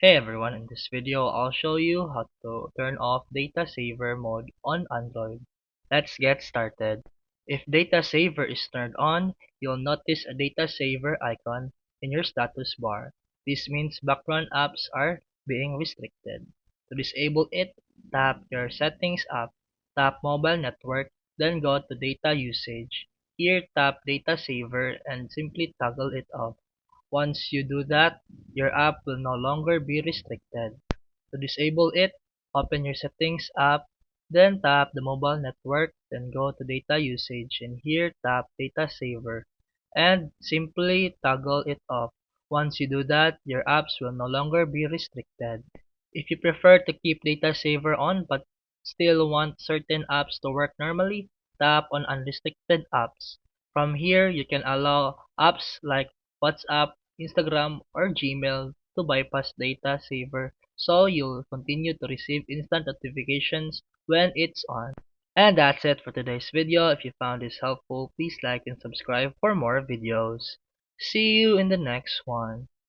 Hey everyone, in this video I'll show you how to turn off data saver mode on Android. Let's get started. If data saver is turned on, you'll notice a data saver icon in your status bar. This means background apps are being restricted. To disable it, tap your settings app, tap mobile network, then go to data usage. Here tap data saver and simply toggle it off. Once you do that, your app will no longer be restricted. To disable it, open your settings app, then tap the mobile network, then go to data usage and here tap data saver and simply toggle it off. Once you do that, your apps will no longer be restricted. If you prefer to keep data saver on but still want certain apps to work normally, tap on unrestricted apps. From here, you can allow apps like WhatsApp, Instagram, or Gmail to bypass data saver so you'll continue to receive instant notifications when it's on. And that's it for today's video. If you found this helpful, please like and subscribe for more videos. See you in the next one.